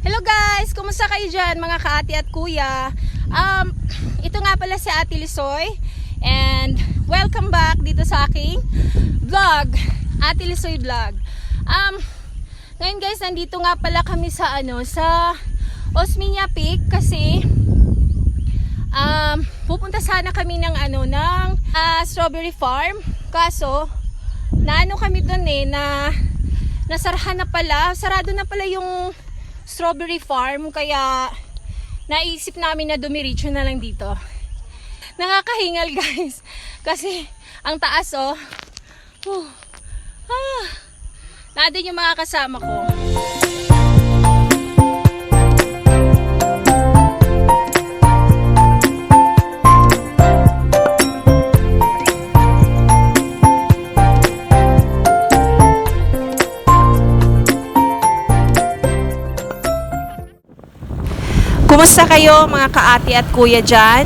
Hello guys! Kumusta kayo dyan mga kaati at kuya? Ito nga pala si Ate Lisoy and welcome back dito sa aking vlog, Ate Lisoy Vlog. Ngayon guys, nandito nga pala kami sa sa Osmeña Peak kasi pupunta sana kami ng strawberry farm. Kaso naano kami doon nasarahan na pala, sarado na pala yung strawberry farm, kaya naisip namin na dumiretso na lang dito. Nakakahingal guys kasi ang taas nandun yung mga kasama ko. Kumusta kayo mga kaati at kuya dyan?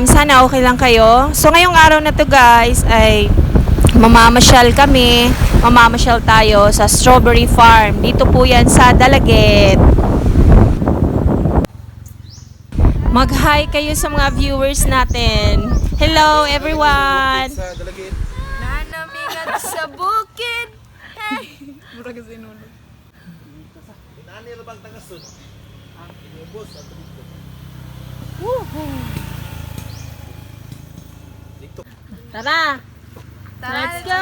Sana okay lang kayo. So ngayong araw na to guys ay mamamasyal kami. Mamamasyal tayo sa strawberry farm. Dito po yan sa Dalaget. Mag-hi kayo sa mga viewers natin. Hello everyone! Sa Dalaget. Nanamigan sa bukid. Mura kasi nuno. Inani ra bang tangasod? Ang inubos at dito. Dito. Tara! Let's go!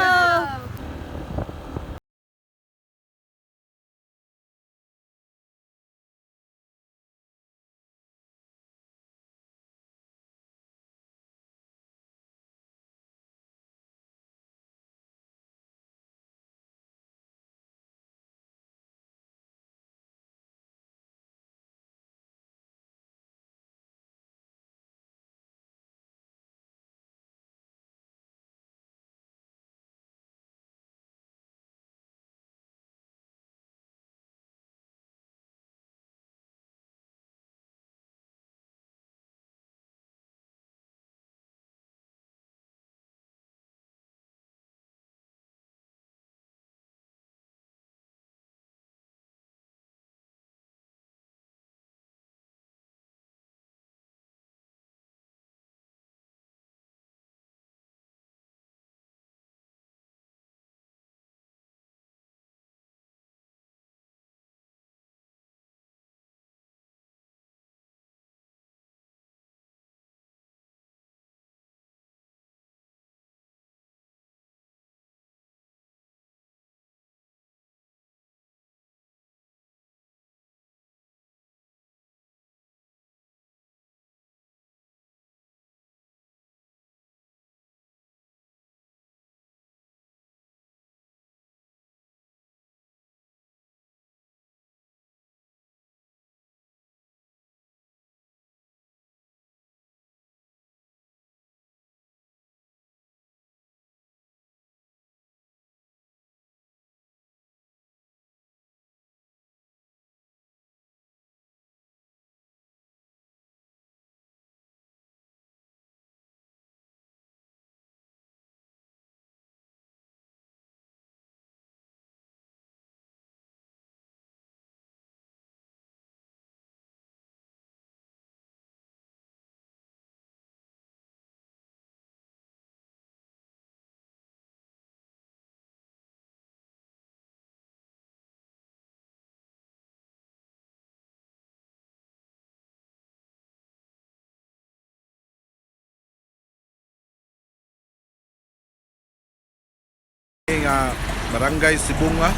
Nga barangay Sibunga.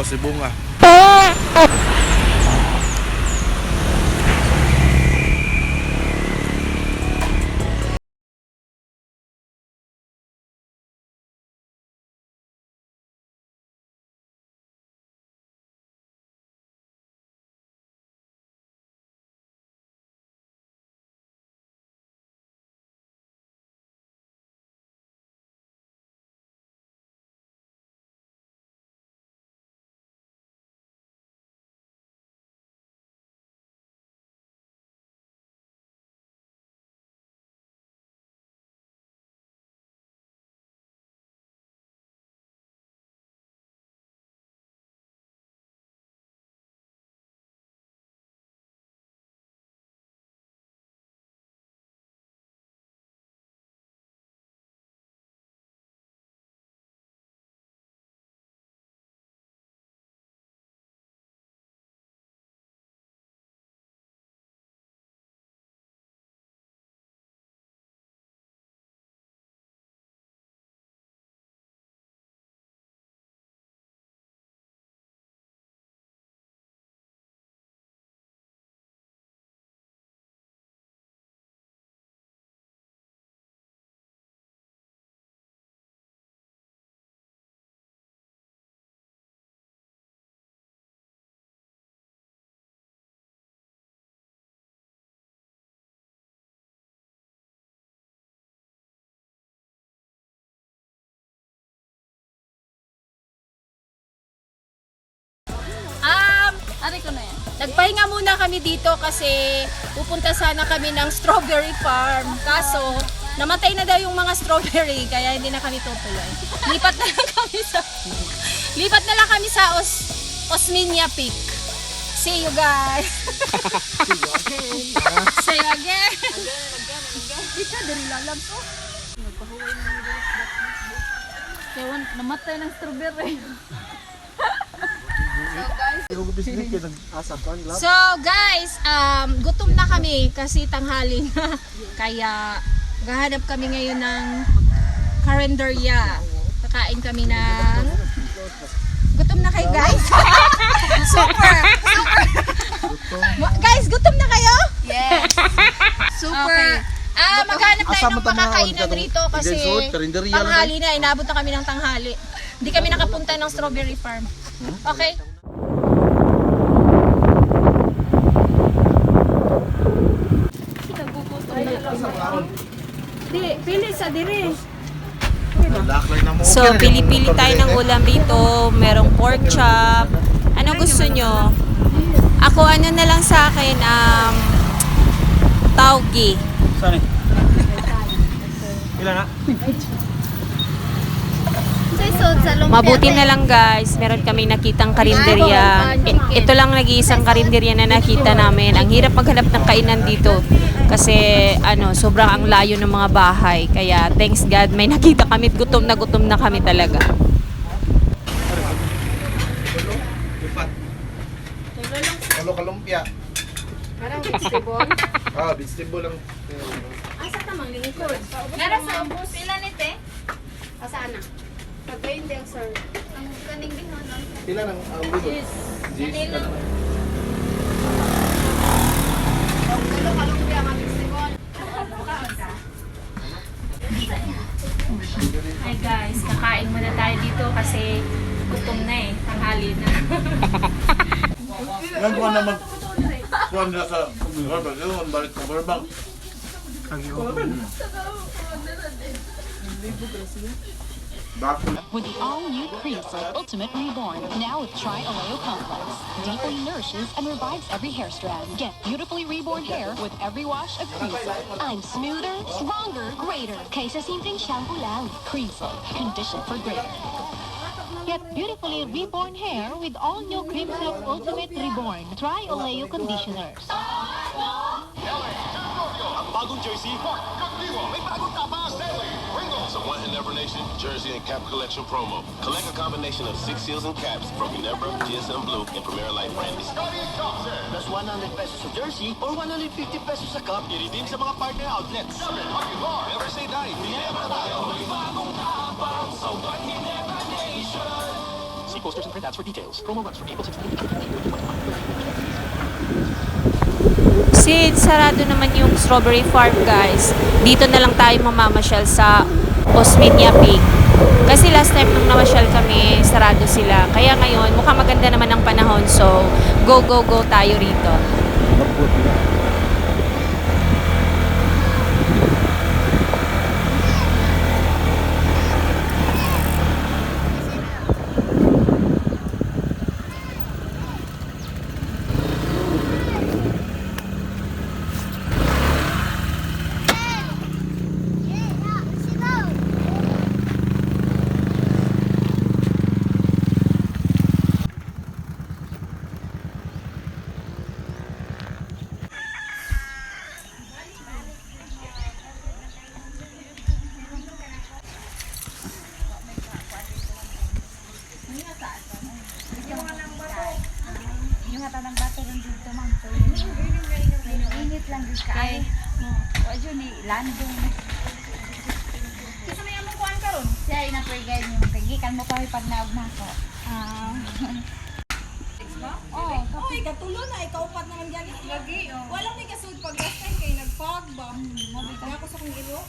Sibunga. Ari ko na yan. Nagpahinga muna kami dito kasi pupunta sana kami ng strawberry farm. Kaso, namatay na daw yung mga strawberry kaya hindi na kami tutuloy. Lipat na lang kami sa Osminia Peak. See you guys. See you again. Ika, dari lalab ko. Nagpahuway na ng guys. Kaya namatay ng strawberry. So guys, gutom na kami kasi tanghali na. Kaya gahanap kami ngayon ng karinderya. Kakain kami ng... Gutom na kayo guys? Super! Guys, gutom na kayo? Yes. Super. Okay. Maghanap tayo Asama ng tama makakainan ang rito kasi Igensod, karinderya tanghali na. Inabot na kami ng tanghali. Hindi kami nakapunta ng strawberry farm. Okay? Di, pili sa dire. So, pili-pili tayo ng ulam dito. Merong pork chop. Ano gusto nyo? Ako, ano na lang sa akin, taugi. Saan eh? Ilan na? Mabuti na lang guys, meron kami nakitang karinderya. Ito lang nag-iisang karinderya na nakita namin. Ang hirap maghanap ng kainan dito kasi sobrang ang layo ng mga bahay. Kaya thanks God may nakita kami, gutom na kami talaga. Kalo kalumpia. Parang vegetable. Vegetable lang. Asa ka mang lingkod? Meron sa ubos. Ilan ite? Asaan na? Pagkain din, sir. Ang kaning din, no? Ilan ang ulo? Yes. Yes. Kalo kalumpia mga vegetable. Hi guys, kakain muna tayo dito kasi gutom na tanghali na. Ngayon ko na kuha nila sa computer. Yung balik sa Burbank. With the all-new Creosote Ultimate Reborn, now with Tri-Oleo Complex. Deeply nourishes and revives every hair strand. Get beautifully reborn hair with every wash of Creosote. I'm smoother, stronger, greater. Kaysa simpleng shampoo lang. Creosote, condition for greater. Get beautifully reborn hair with all-new Creosote Ultimate Reborn. Tri-Oleo Conditioners. Ang bagong jersey, Kakdiwa, may bagong tapa, Stanley, Pringles. Sa One Ginebra Nation Jersey and Cap Collection promo. Collect a combination of 6 seals and caps from Ginebra, GSM Blue, and Premier Life brands. Scotty Thompson. Plus 100 pesos sa jersey or 150 pesos sa cup. I-redeem sa mga partner outlets. Never say die. Ginebra tayo. See posters and printouts for details. Promo runs from April 16 to Sid, sarado naman yung strawberry farm guys. Dito na lang tayo mamamasyal sa Osminia Peak. Kasi last time nung namasyal kami, sarado sila. Kaya ngayon, mukhang maganda naman ang panahon. So, go tayo rito. Yung hata ng bato rin dito, ma'am. Init lang dito ka. Ay, wadyo ni landong. Kasi may among kuhan ka ron. Siya, inapregay niyo. Kagikan mo pa pag naog na ako. Oh, Uy, katulo na, ikaupat naman gani. lagi, oh. Walang may kasud pag last time kay nagpag ba? Mabigla ako sa kong ilo.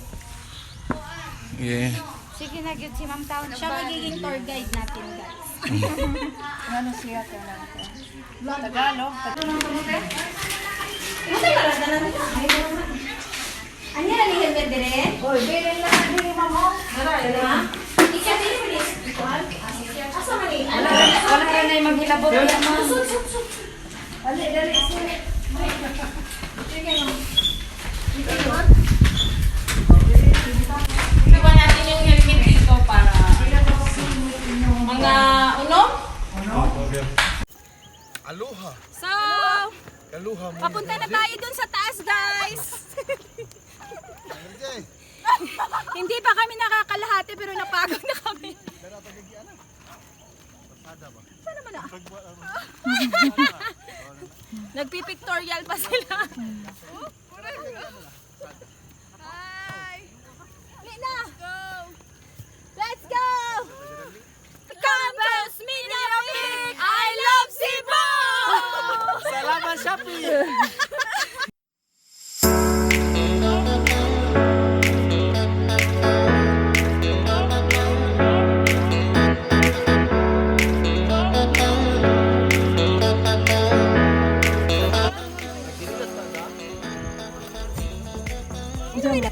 Yeah. Sige na, gyud si Ma'am Taon. Siya magiging tour guide natin, guys. Ano siya ka lang ko? Tagalog. Ano yan, ang helmet dire? Oy, bilin lang na dili, Ma'am. Oh. Ika din mo ni. Asa man ni? Wala na yung maghilabot yan, Ma'am. Iwan natin yung helmet dito para mga Aloha. So, Aloha mo. papunta na tayo dun sa taas, guys. Hindi pa kami nakakalahati pero napagod na kami. Saan naman na? Nagpipictorial pa sila. Hi! Lina! Let's go! Come to Smina Peak! I love Cebu! Salamat, Shopee!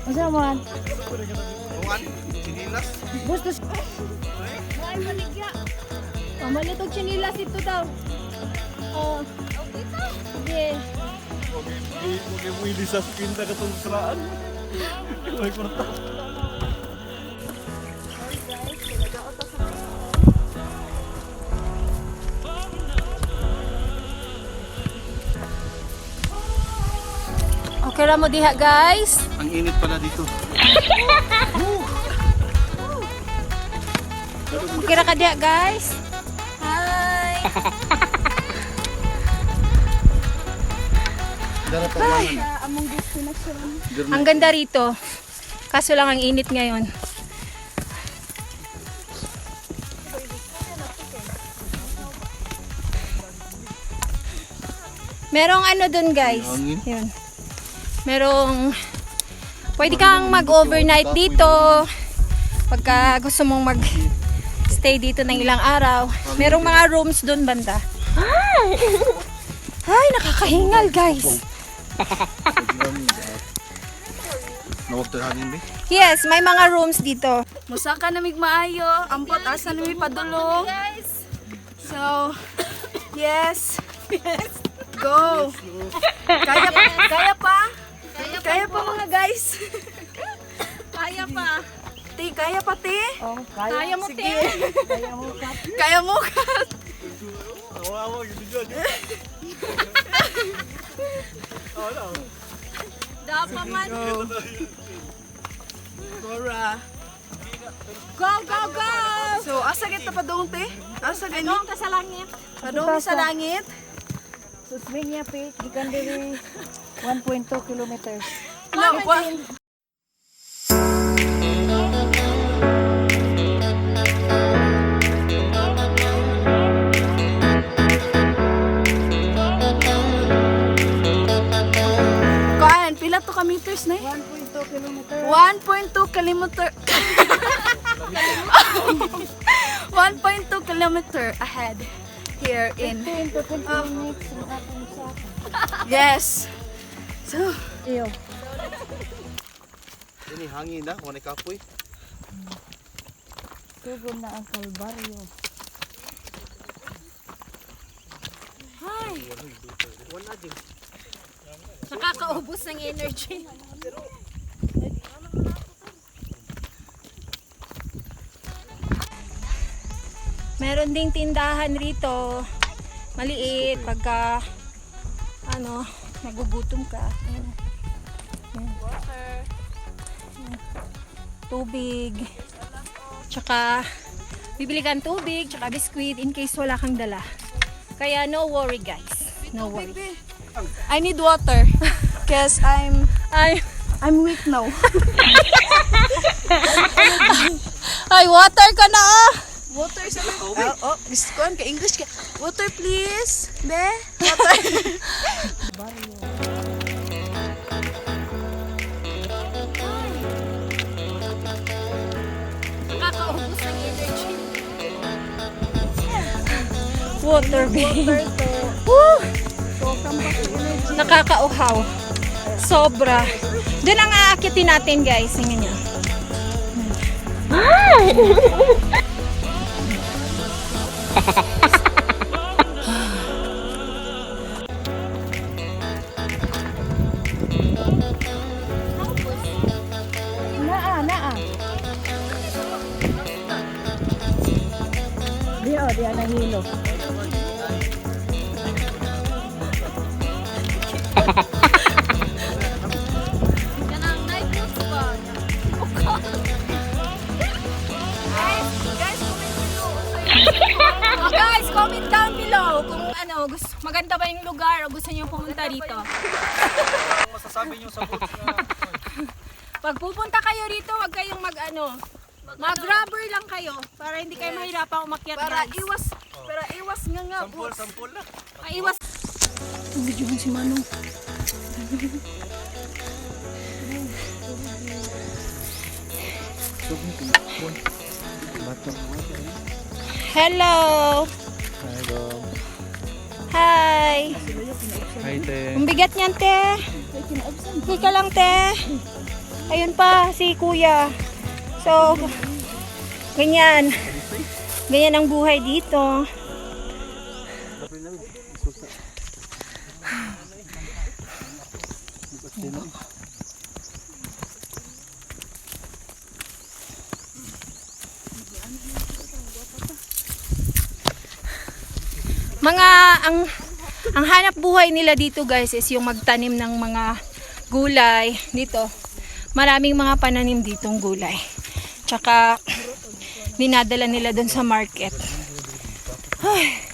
Usa mo. Buwan, sinilas. Gusto Ay, maligya. Oh, malitog chinilas ito daw. Oh. Dito? Sige. Huwag mo ilisas pinta ka itong saraan. May kwarta. Okay ra mo diha, guys. Ang init pala dito. Okay ra ka diha, guys. Hi. Darat ang Ang ganda rito. Kaso lang ang init ngayon. Merong ano dun, guys. Hangin? Yun. Merong pwede kang mag-overnight dito. Pagka gusto mong mag-stay dito ng ilang araw. Merong mga rooms dun banda. Ay, nakakahingal, guys. Nawagto hangin ba? Yes, may mga rooms dito. Musaka na maayo, ampot asa na padulong. So, yes. Go. Kaya pa? Kaya pa mga guys. Kaya pa. Ti, kaya pa ti? Oh, Kaya mo, Sige. te. Kaya mo kat. Awa, gito dyan. Dapat man. Gora. Go, go, go! So, asa kita padung ti? Asa ganyan? Anong ka sa langit? Padung sa langit. So Smina Peak gikan diri 1.2 kilometers. No, pa. Kuan, pila to ka meters na 1.2 kilometers. 1.2 kilometer 1.2 kilometer ahead here in 10 to 20 minutes ang atong usapan. yes. So, Iyo. Ini hangin na, wala kapoy. Sugod na ang Kalbaryo. Wala din. Nakakaubos ng energy. Meron ding tindahan rito. Maliit pagka nagugutom ka. Ayan. Ayan. Ayan. Tubig. Tsaka bibili kang tubig, tsaka biskuit in case wala kang dala. Kaya no worry, guys. No worry. I need water because I'm weak now. Ay, water ka na ah! Water sa oh, gusto ko ka English ka. Water please. Be, water. Nakakaubos ng energy. Water, babe. Woo! Nakakauhaw. Sobra. Doon ang aakitin natin, guys. Tingnan nyo. Kuya nahilo. Yan ang night view spot. Guys, comment down below kung ano, maganda ba yung lugar o gusto niyo pumunta dito. Masasabi niyo sa boots na Pag pupunta kayo rito, wag kayong mag-rubber lang kayo para hindi kayo mahirapang umakyat, guys. Para iwas nga sampol na. Maiwas. Video si Manong. Hello. Hi. Hi, te. Ang bigat niyan, te. Hika lang, te. Ayun pa, si kuya. So, ganyan. Ganyan ang buhay dito. Ang hanap buhay nila dito, guys, is yung magtanim ng mga gulay dito. Maraming mga pananim ditong gulay. Tsaka dinadala nila doon sa market. Ay.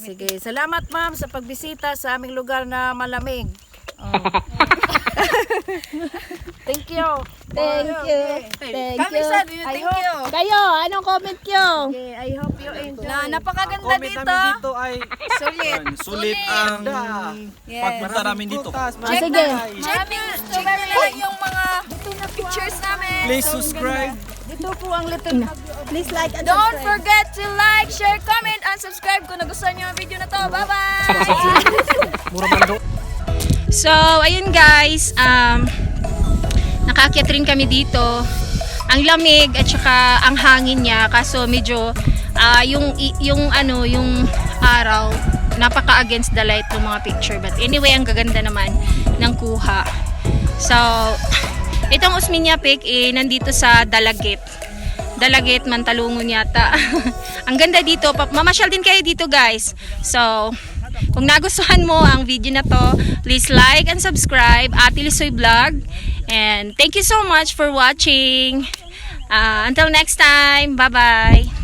Sige, salamat ma'am sa pagbisita sa aming lugar na malamig. Thank you. Thank you. Thank Kami you. sa thank you. Kayo, anong comment nyo? Okay, I hope you enjoy. Napakaganda Comment dito. namin dito ay Sulit. sulit ang pagpunta namin dito. Sige. Check nyo lang yung mga pictures namin. Please subscribe. Dito po ang little. Please like and Don't forget to like, share, comment, and subscribe kung nagustuhan nyo ang video na to. Bye-bye! So, ayun guys, nakaakyat rin kami dito. Ang lamig at saka ang hangin niya, kaso medyo yung araw napaka against the light ng mga picture, but anyway, ang gaganda naman ng kuha. So, itong Osmeña Peak nandito sa Dalagit, Mantalungon yata. Ang ganda dito, mamasyal din kayo dito, guys. So, kung nagustuhan mo ang video na to, please like and subscribe, Ate Lisoy Vlog. And thank you so much for watching. Until next time, bye-bye.